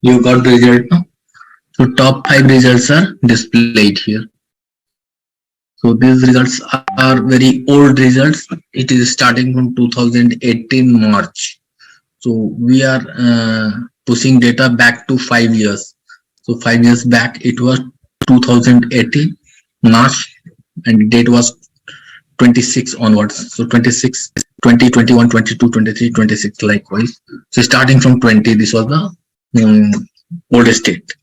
You got the result now. So top 5 results are displayed here. So these results are very old results. It is starting from 2018 March. So we are pushing data back to 5 years. So 5 years back, it was 2018 March, and date was 26 onwards. So 26, 20, 21, 22, 23, 26 likewise. So starting from 20, this was the oldest date.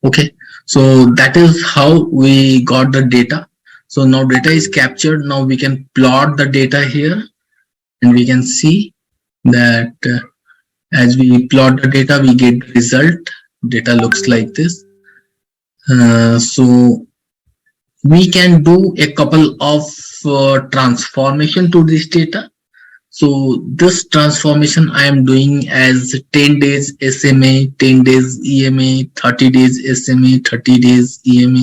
Okay. So that is how we got the data. So now data is captured. Now we can plot the data here, and we can see that as we plot the data, we get the result. Data looks like this. So we can do a couple of transformation to this data. So this transformation I am doing as 10 days SMA, 10 days EMA, 30 days SMA, 30 days EMA,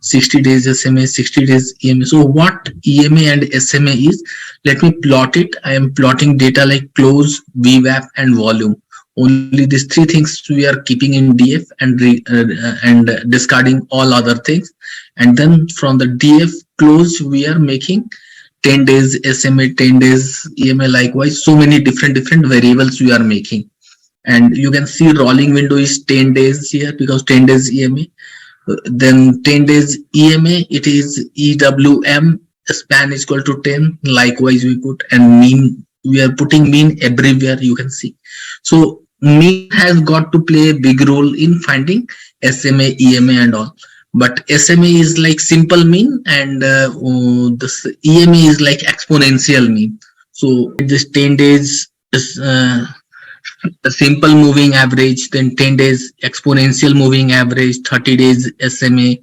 60 days SMA, 60 days EMA. So what EMA and SMA is, let me plot it. I am plotting data like close, VWAP and volume. Only these three things we are keeping in DF and discarding all other things. And then from the DF close, we are making 10 days SMA, 10 days EMA likewise. So many different variables we are making. And you can see rolling window is 10 days here because 10 days EMA. Then 10 days EMA, it is EWM span is equal to 10. Likewise, we put, and mean, we are putting mean everywhere, you can see. So mean has got to play a big role in finding SMA, EMA and all. But SMA is like simple mean, and this EMA is like exponential mean. So this 10 days is a simple moving average, then 10 days exponential moving average, 30 days SMA,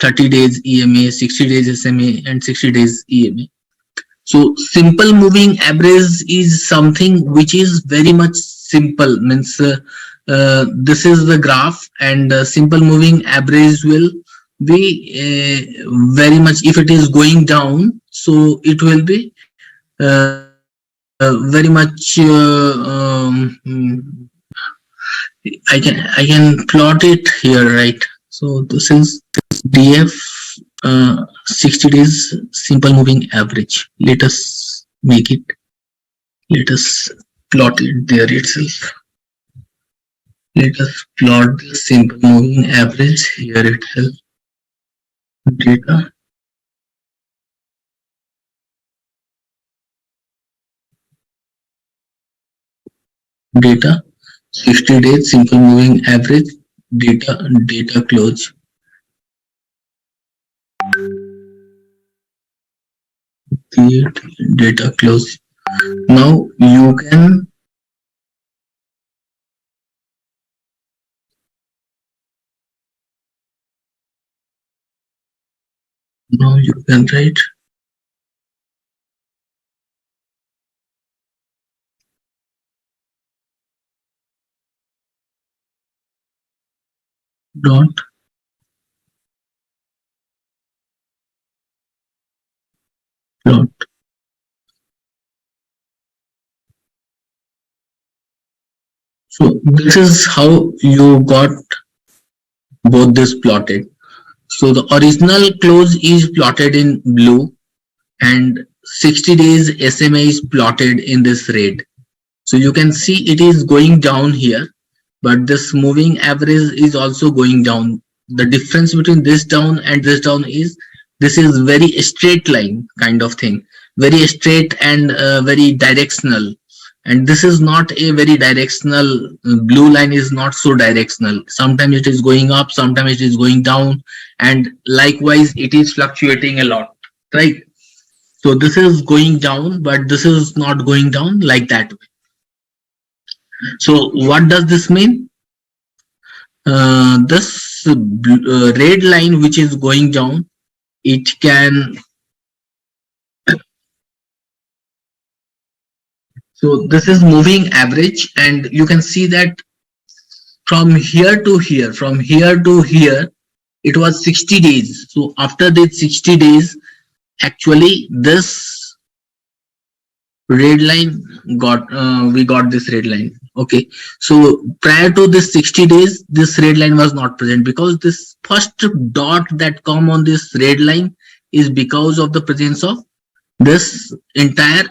30 days EMA, 60 days SMA and 60 days EMA. So simple moving average is something which is very much simple, means this is the graph, and simple moving average will be very much, if it is going down, so it will be very much I can plot it here, right? So this is DF 60 days simple moving average. Let us make it. Let us plot it there itself. Let us plot the simple moving average here itself. Data. Data. 60 days simple moving average. Data close. Create data close. Now you can write dot plot. So this is how you got both this plotted. So the original close is plotted in blue, and 60 days SMA is plotted in this red. So you can see it is going down here, but this moving average is also going down. The difference between this down and this down is, this is very straight line kind of thing, very straight and very directional. And this is not a very directional. Blue line is not so directional. Sometimes it is going up, sometimes it is going down, and likewise it is fluctuating a lot, right? So this is going down, but this is not going down like that way. So what does this mean? This red line which is going down, it can, so this is moving average, and you can see that from here to here, it was 60 days. So after this 60 days, actually this red line got, we got this red line. Okay, so prior to this 60 days, this red line was not present because this first dot that come on this red line is because of the presence of this entire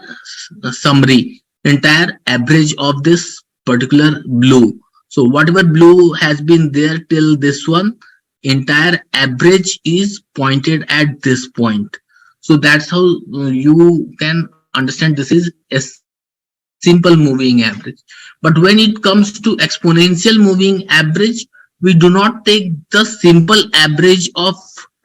summary, entire average of this particular blue. So whatever blue has been there till this one, entire average is pointed at this point. So that's how you can understand this is a simple moving average. But when it comes to exponential moving average, we do not take the simple average of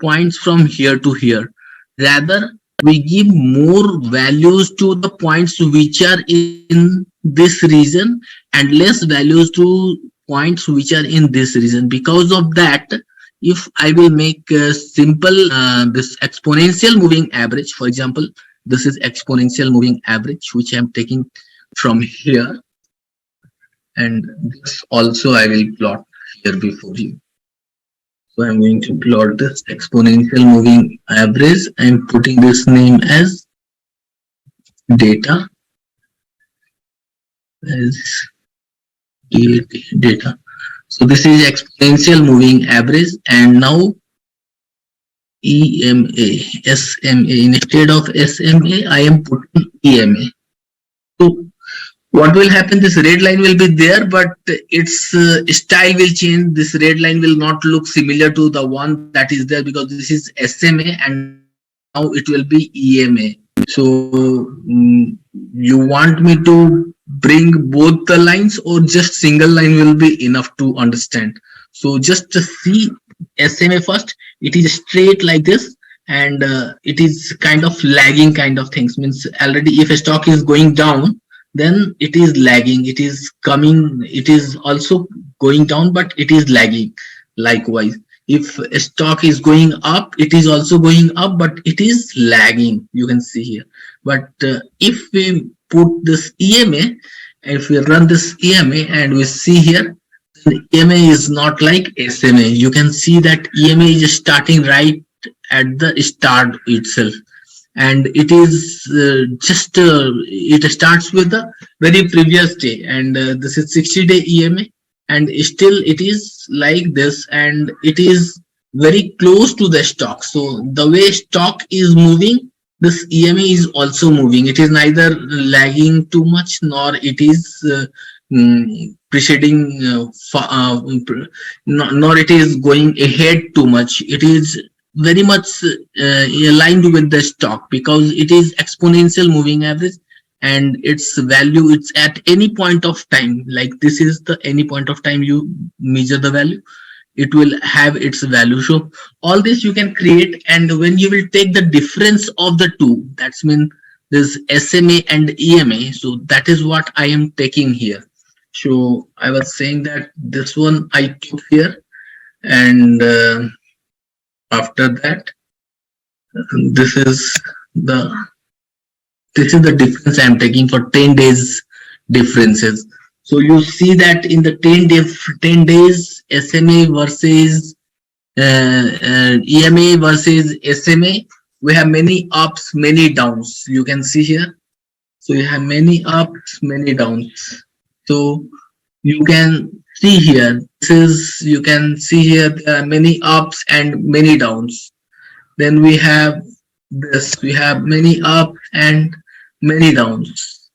points from here to here. Rather, we give more values to the points which are in this region and less values to points which are in this region. Because of that, if I will make a simple this exponential moving average, for example, this is exponential moving average which I am taking from here, and this also I will plot here before you. So I'm going to plot this exponential moving average. I'm putting this name as data, as data. So this is exponential moving average, and now EMA, SMA. Instead of SMA, I am putting EMA. So what will happen, this red line will be there, but its style will change. This red line will not look similar to the one that is there because this is SMA and now it will be EMA. So you want me to bring both the lines or just single line will be enough to understand? So just to see SMA first, it is straight like this, and it is kind of lagging kind of things, means already if a stock is going down, then it is lagging, it is coming, it is also going down, but it is lagging. Likewise, if a stock is going up, it is also going up, but it is lagging, you can see here. But if we put this EMA, if we run this EMA and we see here, EMA is not like SMA. You can see that EMA is starting right at the start itself, and it is just it starts with the very previous day, and this is 60-day EMA, and still it is like this, and it is very close to the stock. So the way stock is moving, this EMA is also moving. It is neither lagging too much nor it is preceding nor it is going ahead too much. It is very much aligned with the stock because it is exponential moving average, and its value, it's at any point of time, like this is the any point of time you measure the value, it will have its value. So all this you can create, and when you will take the difference of the two, that's mean this SMA and EMA, so that is what I am taking here. So I was saying that this one I took here, and after that, this is the difference I am taking for 10 days differences. So you see that in the 10 days SMA versus EMA versus SMA, we have many ups, many downs. You can see here. So you have many ups, many downs. So you can see here, this is, you can see here there are many ups and many downs. Then we have this, we have many ups and many downs.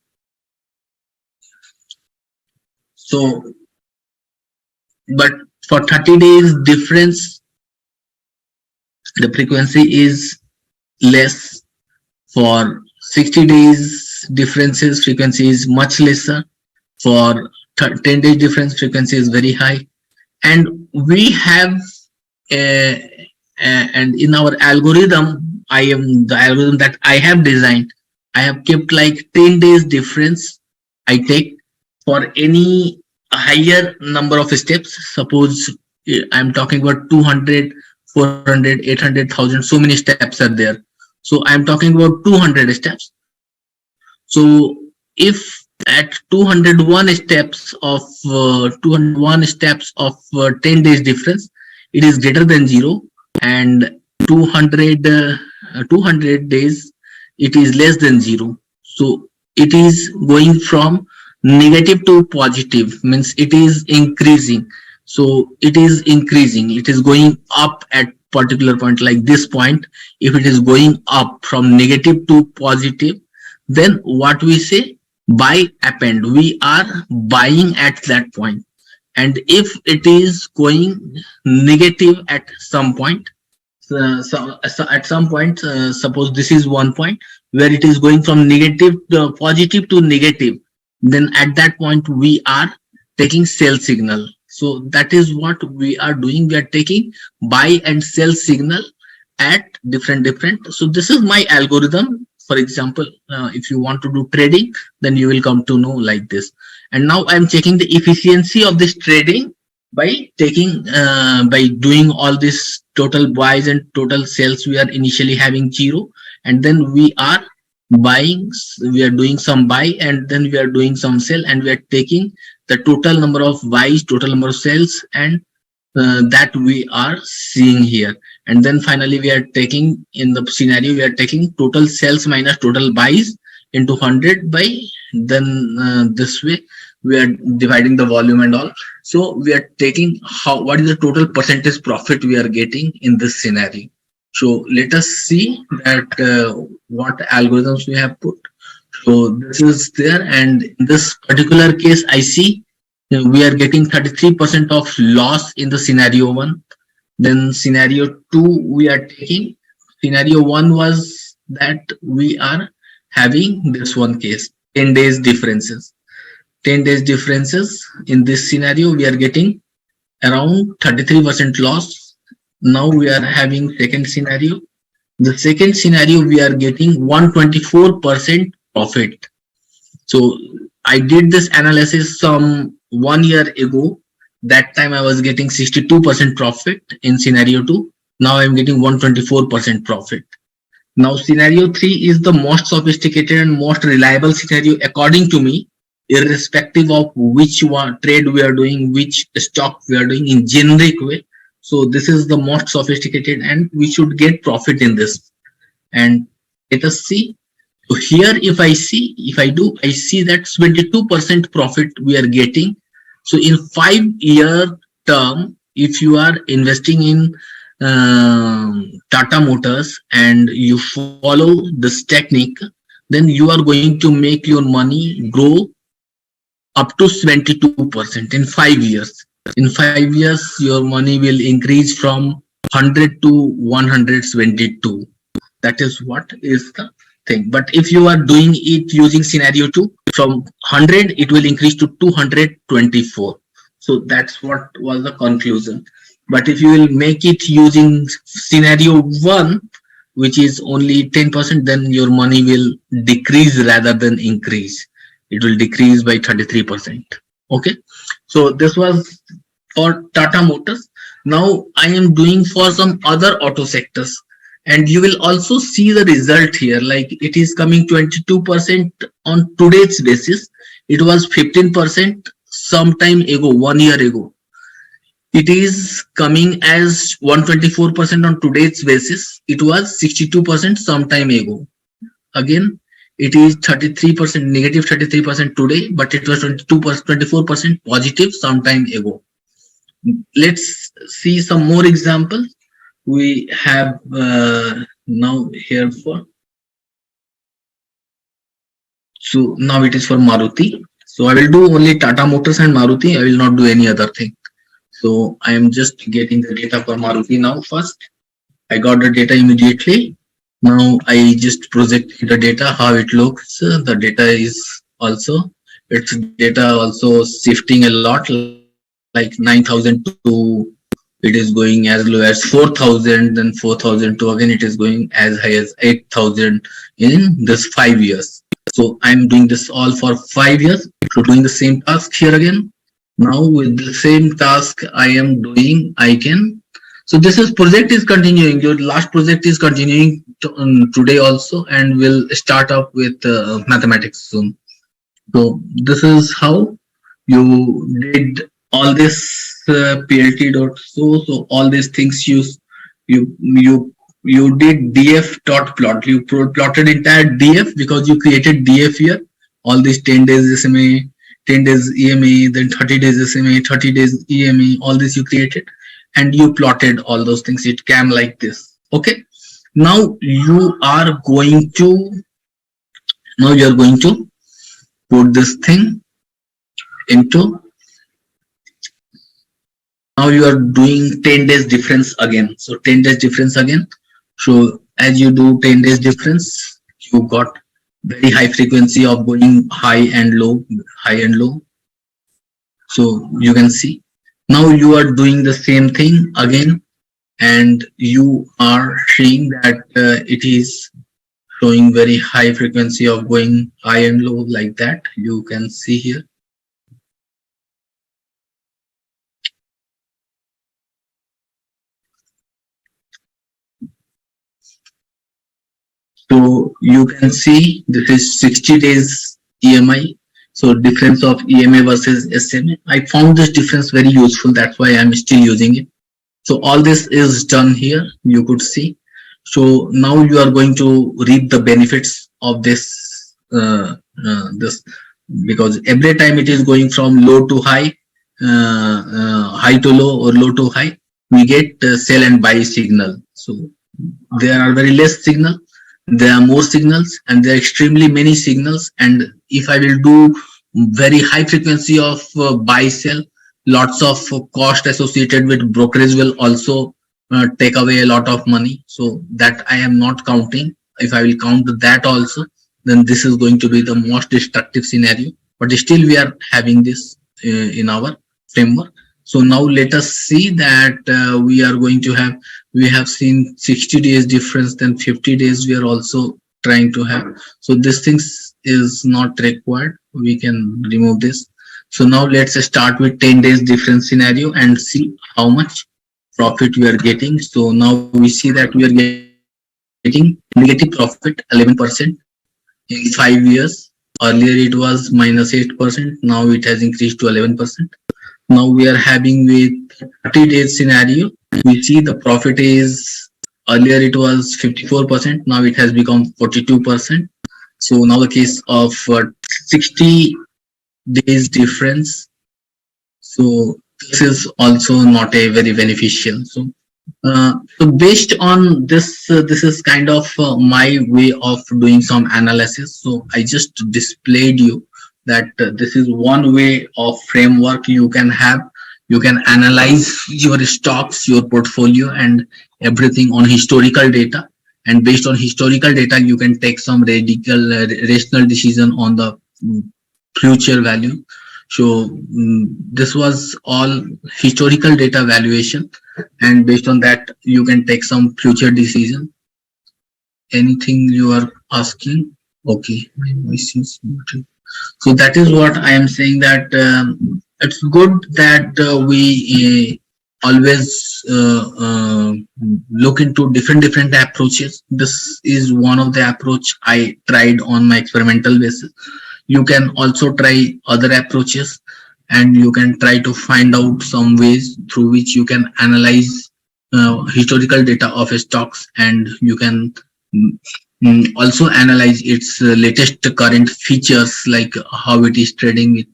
So, but for 30 days difference, the frequency is less. For 60 days differences, frequency is much lesser. For 10 days difference, frequency is very high. And we have and in our algorithm, the algorithm that I have designed, I have kept like 10 days difference I take for any higher number of steps. Suppose I'm talking about 200, 400, 800,000, so many steps are there. So I'm talking about 200 steps. So if at 201 steps of 10 days difference, it is greater than 0, and 200 days it is less than 0. So it is going from negative to positive means it is increasing. So it is increasing, it is going up at particular point like this point. If it is going up from negative to positive, then what we say, buy append, we are buying at that point. And if it is going negative at some point, so at some point, suppose this is one point where it is going from negative to positive to negative, then at that point we are taking sell signal. So that is what we are doing, we are taking buy and sell signal at different. So this is my algorithm. For example, if you want to do trading, then you will come to know like this. And now I'm checking the efficiency of this trading by taking by doing all this total buys and total sales. We are initially having 0, and then we are buying, we are doing some buy, and then we are doing some sell, and we are taking the total number of buys, total number of sales, and that we are seeing here. And then finally we are taking, in the scenario, we are taking total sales minus total buys into 100 by, then this way we are dividing the volume and all. So we are taking how, what is the total percentage profit we are getting in this scenario. So let us see that what algorithms we have put. So this is there, and in this particular case I see we are getting 33% of loss in the scenario 1. Then scenario 2 we are taking, scenario 1 was that we are having this one case, 10 days differences. 10 days differences, in this scenario we are getting around 33% loss. Now we are having second scenario. The second scenario we are getting 124% profit. So I did this analysis some 1 year ago. That time I was getting 62% profit in scenario 2. Now I'm getting 124% profit. Now scenario 3 is the most sophisticated and most reliable scenario according to me, irrespective of which one trade we are doing, which stock we are doing in generic way. So this is the most sophisticated and we should get profit in this. And let us see. So here if I see that 22% profit we are getting. So in 5-year term, if you are investing in Tata Motors and you follow this technique, then you are going to make your money grow up to 72% in 5 years. In 5 years, your money will increase from 100 to 172. That is what is the thing. But if you are doing it using scenario 2, from 100, it will increase to 224. So that's what was the conclusion. But if you will make it using scenario 1, which is only 10%, then your money will decrease rather than increase. It will decrease by 33%. Okay. So this was for Tata Motors. Now I am doing for some other auto sectors. And you will also see the result here, like it is coming 22% on today's basis. It was 15% some time ago, 1 year ago. It is coming as 124% on today's basis. It was 62% some time ago. Again, it is 33%, negative 33% today, but it was 24% positive some time ago. Let's see some more examples. We have now here for, so now it is for Maruti. So I will do only Tata Motors and Maruti. I will not do any other thing. So I am just getting the data for Maruti now first. I got the data immediately. Now I just project the data, how it looks. The data is also, its data also shifting a lot, like 9,000 to, it is going as low as 4,000, then 4,000 to, again it is going as high as 8,000 in this 5 years. So I'm doing this all for 5 years. So doing the same task here again. Now with the same task I am doing, I can, so this is project is continuing. Your last project is continuing today also, and will start up with mathematics soon. So this is how you did all this PLT dot so all these things you did DF dot plot. You plotted entire DF because you created DF here. All these 10 days SMA, 10 days EMA, then 30 days SMA, 30 days EMA, all this you created and you plotted all those things. It came like this. Okay. Now you are going to put this thing into, now you are doing 10 days difference again. So 10 days difference again. So as you do 10 days difference, you got very high frequency of going high and low, high and low. So you can see now you are doing the same thing again, and you are seeing that it is showing very high frequency of going high and low like that. You can see here. So you can see this is 60 days EMI. So difference of EMA versus SMA. I found this difference very useful. That's why I'm still using it. So all this is done here. You could see. So now you are going to reap the benefits of this, because every time it is going from low to high, high to low or low to high, we get sell and buy signal. So there are very less signal, there are more signals, and there are extremely many signals. And if I will do very high frequency of buy sell, lots of cost associated with brokerage will also take away a lot of money. So that I am not counting. If I will count that also, then this is going to be the most destructive scenario. But still we are having this in our framework. So now let us see that we are going to have, we have seen 60 days difference, then 50 days we are also trying to have. So this things is not required. We can remove this. So now let's start with 10 days difference scenario and see how much profit we are getting. So now we see that we are getting negative profit 11% in 5 years. Earlier it was minus 8%. Now it has increased to 11%. Now we are having with 30 days scenario. We see the profit is, earlier it was 54%. Now it has become 42%. So now the case of 60 days difference. So this is also not a very beneficial. So based on this, this is kind of my way of doing some analysis. So I just displayed you that this is one way of framework you can have. You can analyze your stocks, your portfolio, and everything on historical data. And based on historical data, you can take some rational decision on the future value. So this was all historical data valuation, and based on that you can take some future decision. Anything you are asking? Okay, so that is what I am saying, that it's good that we always look into different approaches. This is one of the approach I tried on my experimental basis. You can also try other approaches, and you can try to find out some ways through which you can analyze historical data of stocks, and you can also analyze its latest current features, like how it is trading with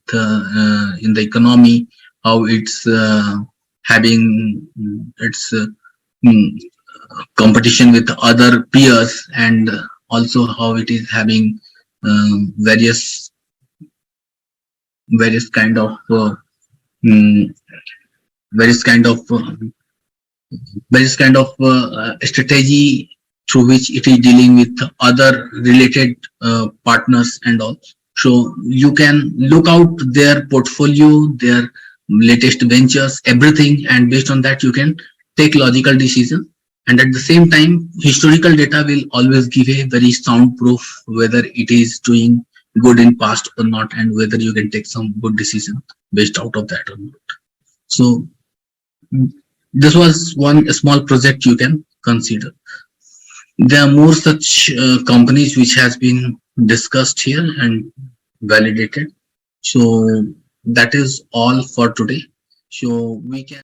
in the economy, how it's having its competition with other peers, and also how it is having various kind of various kind of strategy through which it is dealing with other related partners and all. So you can look out their portfolio, their latest ventures, everything, and based on that you can take logical decisions. And at the same time, historical data will always give a very sound proof whether it is doing good in past or not, and whether you can take some good decision based out of that or not. So this was one small project you can consider. There are more such companies which has been discussed here and validated. So that is all for today. So we can